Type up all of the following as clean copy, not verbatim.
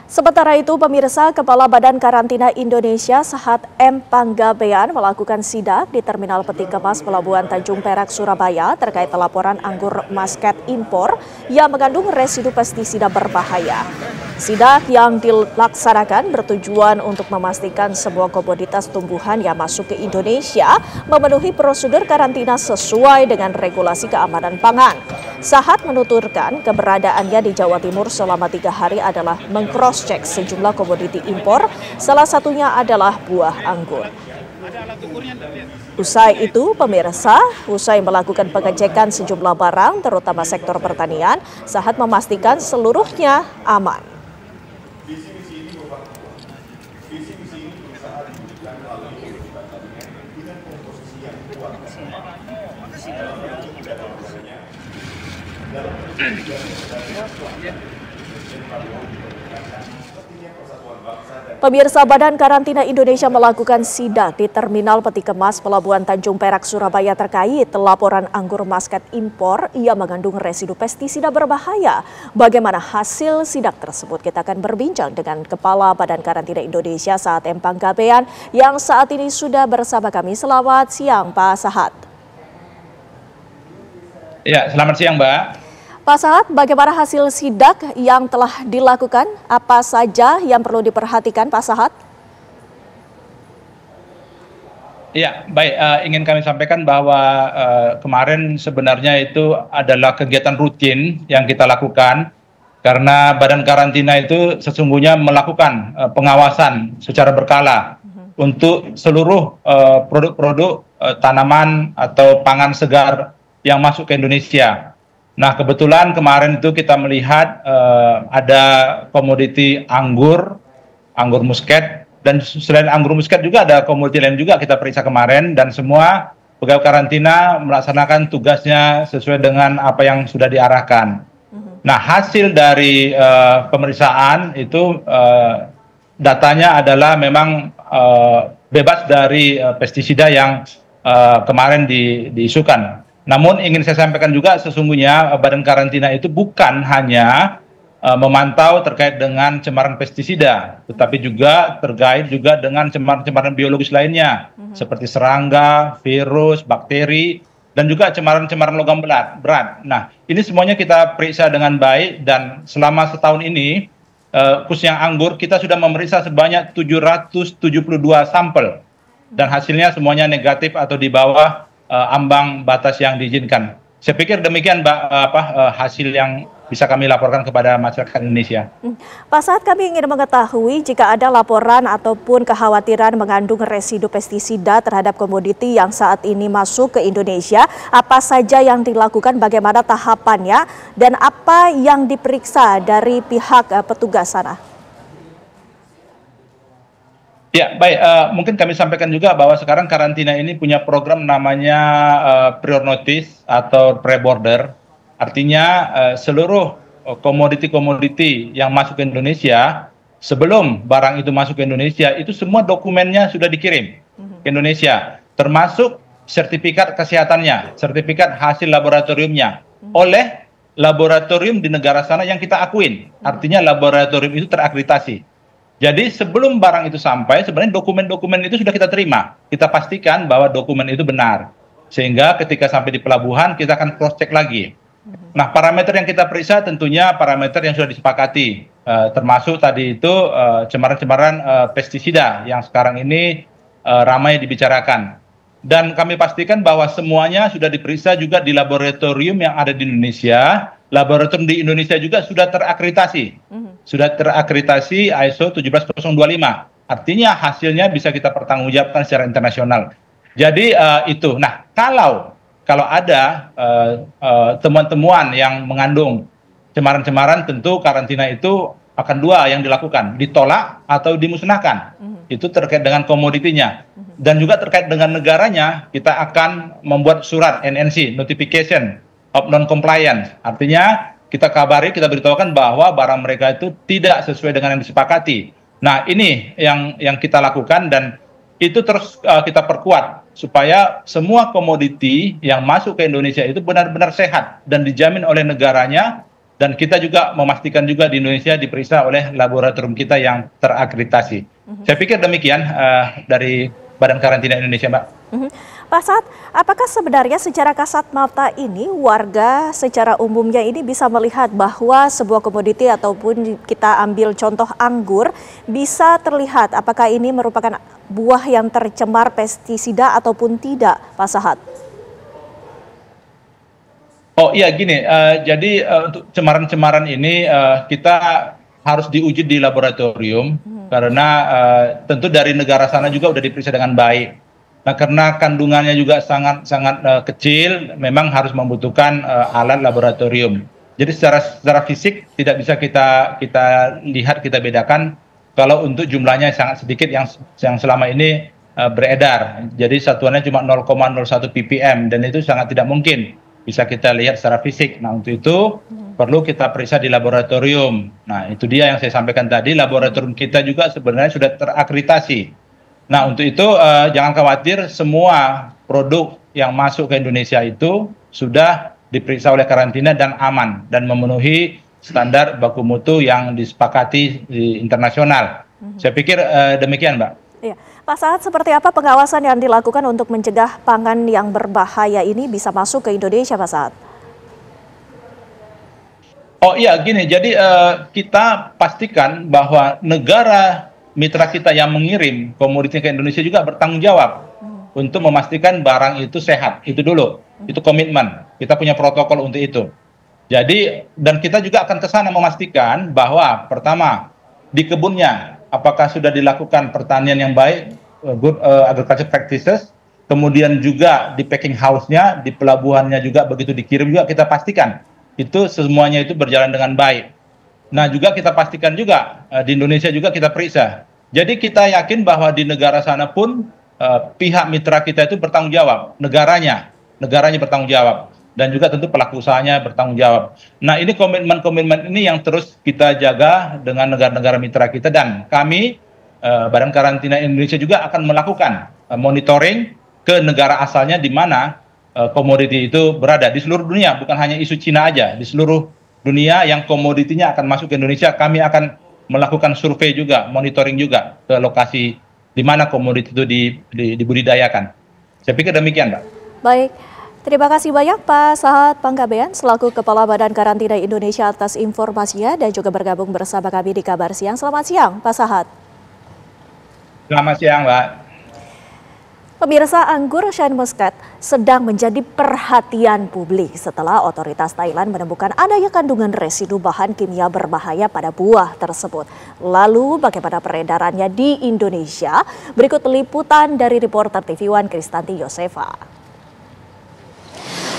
Sementara itu, pemirsa, Kepala Badan Karantina Indonesia Sahat M. Panggabean melakukan sidak di Terminal Peti Kemas Pelabuhan Tanjung Perak, Surabaya terkait laporan anggur muscat impor yang mengandung residu pestisida berbahaya. Sidak yang dilaksanakan bertujuan untuk memastikan semua komoditas tumbuhan yang masuk ke Indonesia memenuhi prosedur karantina sesuai dengan regulasi keamanan pangan. Sahat menuturkan keberadaannya di Jawa Timur selama 3 hari adalah mengcross-check sejumlah komoditi impor, salah satunya adalah buah anggur. Usai itu, pemirsa, usai melakukan pengecekan sejumlah barang, terutama sektor pertanian, Sahat memastikan seluruhnya aman. Pemirsa, Badan Karantina Indonesia melakukan sidak di Terminal Peti Kemas Pelabuhan Tanjung Perak, Surabaya terkait laporan anggur muscat impor yang mengandung residu pestisida berbahaya. Bagaimana hasil sidak tersebut? Kita akan berbincang dengan Kepala Badan Karantina Indonesia Sahat M. Panggabean yang saat ini sudah bersama kami. Selamat siang, Pak Sahat. Ya, selamat siang, Mbak. Pak Sahat, bagaimana hasil sidak yang telah dilakukan? Apa saja yang perlu diperhatikan, Pak Sahat? Ya, baik. Ingin kami sampaikan bahwa kemarin sebenarnya itu adalah kegiatan rutin yang kita lakukan karena Badan Karantina itu sesungguhnya melakukan pengawasan secara berkala untuk seluruh produk-produk tanaman atau pangan segar yang masuk ke Indonesia. Nah, kebetulan kemarin itu kita melihat ada komoditi anggur muscat, dan selain anggur muscat juga ada komoditi lain juga kita periksa kemarin, dan semua pegawai karantina melaksanakan tugasnya sesuai dengan apa yang sudah diarahkan. Nah, hasil dari pemeriksaan itu datanya adalah memang bebas dari pestisida yang kemarin diisukan. Namun ingin saya sampaikan juga sesungguhnya Badan Karantina itu bukan hanya memantau terkait dengan cemaran pestisida, tetapi juga terkait juga dengan cemaran-cemaran biologis lainnya, seperti serangga, virus, bakteri, dan juga cemaran-cemaran logam berat. Nah, ini semuanya kita periksa dengan baik, dan selama setahun ini, khusus yang anggur, kita sudah memeriksa sebanyak 772 sampel, dan hasilnya semuanya negatif atau di bawah ambang batas yang diizinkan. Saya pikir demikian, Mbak, hasil yang bisa kami laporkan kepada masyarakat Indonesia. Pak Sahat, kami ingin mengetahui jika ada laporan ataupun kekhawatiran mengandung residu pestisida terhadap komoditi yang saat ini masuk ke Indonesia, apa saja yang dilakukan, bagaimana tahapannya, dan apa yang diperiksa dari pihak petugas sana? Ya, baik. Mungkin kami sampaikan juga bahwa sekarang karantina ini punya program namanya prior notice atau pre-border. Artinya seluruh komoditi-komoditi yang masuk ke Indonesia, sebelum barang itu masuk ke Indonesia, itu semua dokumennya sudah dikirim ke Indonesia, termasuk sertifikat kesehatannya, sertifikat hasil laboratoriumnya, oleh laboratorium di negara sana yang kita akuin. Artinya laboratorium itu terakreditasi. Jadi sebelum barang itu sampai, sebenarnya dokumen-dokumen itu sudah kita terima. Kita pastikan bahwa dokumen itu benar. Sehingga ketika sampai di pelabuhan, kita akan cross-check lagi. Nah, parameter yang kita periksa tentunya parameter yang sudah disepakati. Termasuk tadi itu cemaran-cemaran pestisida yang sekarang ini ramai dibicarakan. Dan kami pastikan bahwa semuanya sudah diperiksa juga di laboratorium yang ada di Indonesia. Laboratorium di Indonesia juga sudah terakreditasi. Sudah terakreditasi ISO 17025. Artinya hasilnya bisa kita pertanggungjawabkan secara internasional. Jadi itu. Nah, kalau ada temuan-temuan yang mengandung cemaran-cemaran, tentu karantina itu akan dua yang dilakukan, ditolak atau dimusnahkan. Itu terkait dengan komoditinya. Dan juga terkait dengan negaranya, kita akan membuat surat NNC, Notification of Non-Compliance. Artinya kita kabari, kita beritahukan bahwa barang mereka itu tidak sesuai dengan yang disepakati. Nah, ini yang kita lakukan, dan itu terus kita perkuat supaya semua komoditi yang masuk ke Indonesia itu benar-benar sehat dan dijamin oleh negaranya Dan kita juga memastikan juga di Indonesia diperiksa oleh laboratorium kita yang terakreditasi. Saya pikir demikian dari Badan Karantina Indonesia, Mbak. Pak Sahat, apakah sebenarnya secara kasat mata ini warga secara umumnya ini bisa melihat bahwa sebuah komoditi ataupun kita ambil contoh anggur bisa terlihat apakah ini merupakan buah yang tercemar pestisida ataupun tidak, Pak Sahat? Oh iya gini, jadi untuk cemaran-cemaran ini kita harus diuji di laboratorium karena tentu dari negara sana juga sudah diperiksa dengan baik. Nah karena kandungannya juga sangat kecil, memang harus membutuhkan alat laboratorium. Jadi secara fisik tidak bisa kita lihat, kita bedakan kalau untuk jumlahnya sangat sedikit yang selama ini beredar. Jadi satuannya cuma 0,01 ppm dan itu sangat tidak mungkin bisa kita lihat secara fisik. Nah untuk itu perlu kita periksa di laboratorium. Nah itu dia yang saya sampaikan tadi, laboratorium kita juga sebenarnya sudah terakreditasi. Nah untuk itu jangan khawatir, semua produk yang masuk ke Indonesia itu sudah diperiksa oleh karantina dan aman dan memenuhi standar baku mutu yang disepakati di internasional. Saya pikir demikian, Mbak. Iya. Pak Sahat, seperti apa pengawasan yang dilakukan untuk mencegah pangan yang berbahaya ini bisa masuk ke Indonesia, Pak Sahat? Oh iya, gini, jadi kita pastikan bahwa negara mitra kita yang mengirim komoditi ke Indonesia juga bertanggung jawab untuk memastikan barang itu sehat. Itu dulu, itu komitmen. Kita punya protokol untuk itu. Jadi, dan kita juga akan ke sana memastikan bahwa pertama, di kebunnya apakah sudah dilakukan pertanian yang baik, good agriculture practices, kemudian juga di packing house-nya, di pelabuhannya juga begitu dikirim juga kita pastikan itu semuanya itu berjalan dengan baik. Nah juga kita pastikan juga di Indonesia juga kita periksa. Jadi kita yakin bahwa di negara sana pun pihak mitra kita itu bertanggung jawab, negaranya bertanggung jawab. Dan juga tentu pelaku usahanya bertanggung jawab. Nah ini komitmen-komitmen ini yang terus kita jaga dengan negara-negara mitra kita, dan kami Badan Karantina Indonesia juga akan melakukan monitoring ke negara asalnya di mana komoditi itu berada di seluruh dunia, bukan hanya isu Cina aja, di seluruh dunia yang komoditinya akan masuk ke Indonesia, kami akan melakukan survei juga, monitoring juga ke lokasi di mana komoditi itu dibudidayakan. Saya pikir demikian, Mbak. Baik. Terima kasih banyak Pak Sahat Panggabean selaku Kepala Badan Karantina Indonesia atas informasinya dan juga bergabung bersama kami di Kabar Siang. Selamat siang Pak Sahat. Selamat siang Mbak. Pemirsa, anggur Shine Muscat sedang menjadi perhatian publik setelah otoritas Thailand menemukan adanya kandungan residu bahan kimia berbahaya pada buah tersebut. Lalu bagaimana peredarannya di Indonesia? Berikut liputan dari reporter TV One Kristanti Yosefa.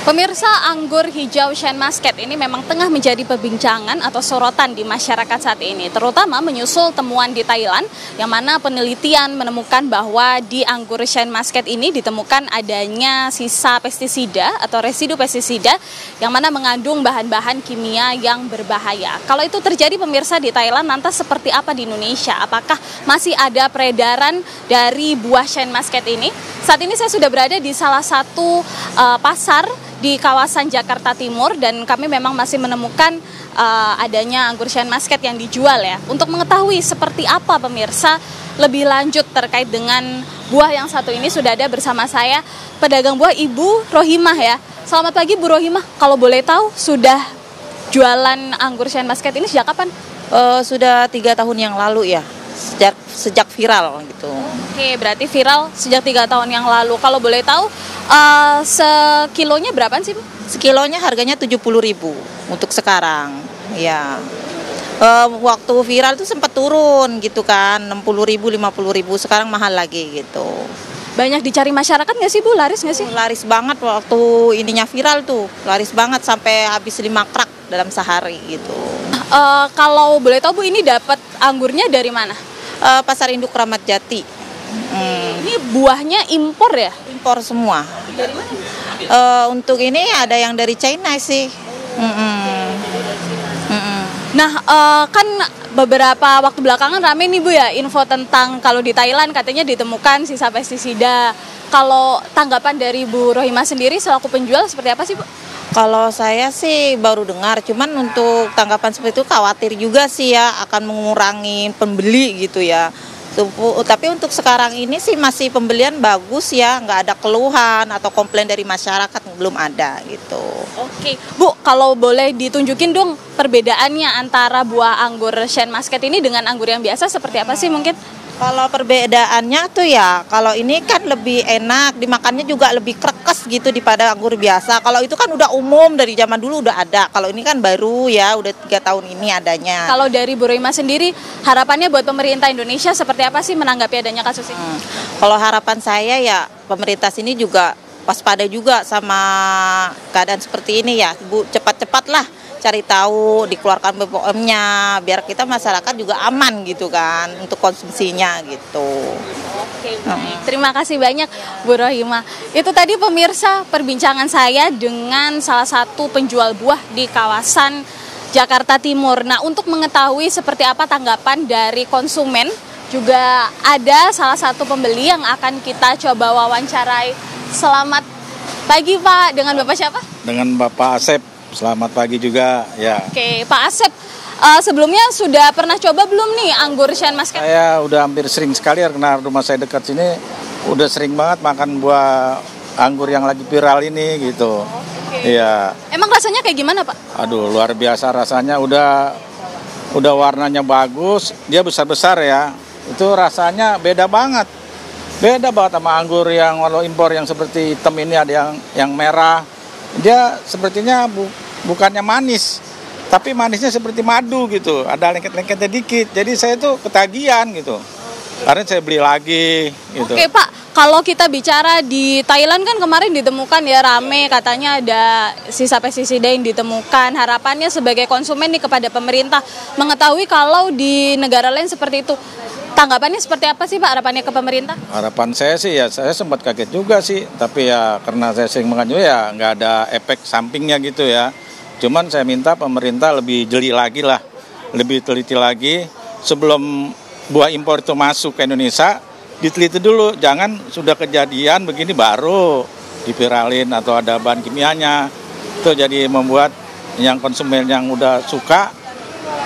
Pemirsa, anggur hijau Shine Muscat ini memang tengah menjadi perbincangan atau sorotan di masyarakat saat ini, terutama menyusul temuan di Thailand yang mana penelitian menemukan bahwa di anggur Shine Muscat ini ditemukan adanya sisa pestisida atau residu pestisida yang mana mengandung bahan-bahan kimia yang berbahaya. Kalau itu terjadi pemirsa di Thailand, lantas seperti apa di Indonesia? Apakah masih ada peredaran dari buah Shine Muscat ini? Saat ini saya sudah berada di salah satu pasar di kawasan Jakarta Timur dan kami memang masih menemukan adanya anggur Shine Muscat yang dijual ya. Untuk mengetahui seperti apa pemirsa lebih lanjut terkait dengan buah yang satu ini sudah ada bersama saya pedagang buah Ibu Rohimah ya. Selamat pagi Bu Rohimah, kalau boleh tahu sudah jualan anggur Shine Muscat ini sejak kapan? Sudah 3 tahun yang lalu ya, sejak viral gitu. Oke, berarti viral sejak 3 tahun yang lalu. Kalau boleh tahu sekilonya berapaan sih Bu? Sekilonya harganya 70.000 untuk sekarang. Ya. Waktu viral itu sempat turun gitu kan, 60.000, 50.000, sekarang mahal lagi gitu. Banyak dicari masyarakat nggak sih Bu? Laris nggak sih? Laris banget waktu ininya viral tuh, laris banget sampai habis 5 krak dalam sehari gitu. Kalau boleh tahu Bu, ini dapat anggurnya dari mana? Pasar Induk Kramat Jati. Ini buahnya impor ya? Impor semua. Dari mana? Untuk ini ada yang dari China sih. Nah, kan beberapa waktu belakangan rame nih Bu ya info tentang kalau di Thailand katanya ditemukan sisa pestisida. Kalau tanggapan dari Bu Rohimah sendiri selaku penjual seperti apa sih Bu? Kalau saya sih baru dengar, cuman untuk tanggapan seperti itu khawatir juga sih ya akan mengurangi pembeli gitu ya. Tapi untuk sekarang ini sih masih pembelian bagus ya, nggak ada keluhan atau komplain dari masyarakat, belum ada gitu. Oke, Bu, kalau boleh ditunjukin dong perbedaannya antara buah anggur Shine Muscat ini dengan anggur yang biasa seperti apa sih mungkin? Kalau perbedaannya tuh ya, kalau ini kan lebih enak, dimakannya juga lebih krekes gitu daripada anggur biasa. Kalau itu kan udah umum dari zaman dulu udah ada. Kalau ini kan baru ya, udah 3 tahun ini adanya. Kalau dari Bu Rohimah sendiri, harapannya buat pemerintah Indonesia seperti apa sih menanggapi adanya kasus ini? Kalau harapan saya ya pemerintah sini juga waspada juga sama keadaan seperti ini ya, Bu, cepat-cepatlah cari tahu, dikeluarkan BPOM-nya biar kita masyarakat juga aman gitu kan untuk konsumsinya gitu. Oke, baik. Terima kasih banyak Bu Rohimah. Itu tadi pemirsa perbincangan saya dengan salah satu penjual buah di kawasan Jakarta Timur. Nah, untuk mengetahui seperti apa tanggapan dari konsumen, juga ada salah satu pembeli yang akan kita coba wawancarai. Selamat pagi Pak, dengan Bapak siapa? Dengan Bapak Asep. Selamat pagi juga ya. Oke, Pak Asep, sebelumnya sudah pernah coba belum nih anggur Shine Muscat? Saya udah hampir sering sekali karena rumah saya dekat sini, udah sering banget makan buah anggur yang lagi viral ini gitu. Iya. Emang rasanya kayak gimana Pak? Aduh, luar biasa rasanya, udah warnanya bagus, dia besar-besar ya. Itu rasanya beda banget. Beda banget sama anggur yang walau impor yang seperti hitam ini, ada yang merah. Dia sepertinya bukannya manis, tapi manisnya seperti madu gitu, ada lengket-lengketnya dikit. Jadi saya tuh ketagihan gitu, karena saya beli lagi gitu. Oke Pak, kalau kita bicara di Thailand kan kemarin ditemukan ya rame, katanya ada sisa pestisida yang ditemukan. Harapannya sebagai konsumen nih kepada pemerintah mengetahui kalau di negara lain seperti itu. Tanggapannya seperti apa sih Pak, harapannya ke pemerintah? Harapan saya sih ya, saya sempat kaget juga sih, tapi ya karena saya sering mengajukan ya nggak ada efek sampingnya gitu ya. Cuman saya minta pemerintah lebih jeli lagi lah, lebih teliti lagi sebelum buah impor itu masuk ke Indonesia, diteliti dulu, jangan sudah kejadian begini baru diviralin atau ada bahan kimianya. Itu jadi membuat yang konsumen yang udah suka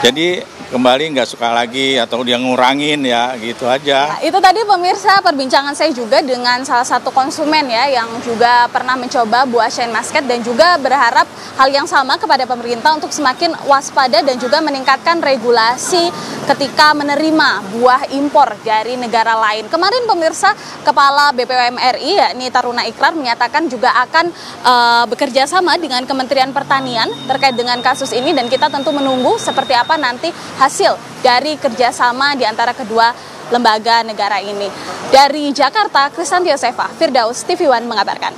jadi kembali nggak suka lagi atau dia ngurangin ya gitu aja. Nah, itu tadi pemirsa perbincangan saya juga dengan salah satu konsumen ya yang juga pernah mencoba buah Shine Muscat dan juga berharap hal yang sama kepada pemerintah untuk semakin waspada dan juga meningkatkan regulasi ketika menerima buah impor dari negara lain. Kemarin pemirsa Kepala BPOM RI yakni Taruna Ikrar menyatakan juga akan bekerja sama dengan Kementerian Pertanian terkait dengan kasus ini dan kita tentu menunggu seperti apa nanti hasil dari kerjasama di antara kedua lembaga negara ini. Dari Jakarta, Kristanti Yosefa, Firdaus, TV One mengabarkan.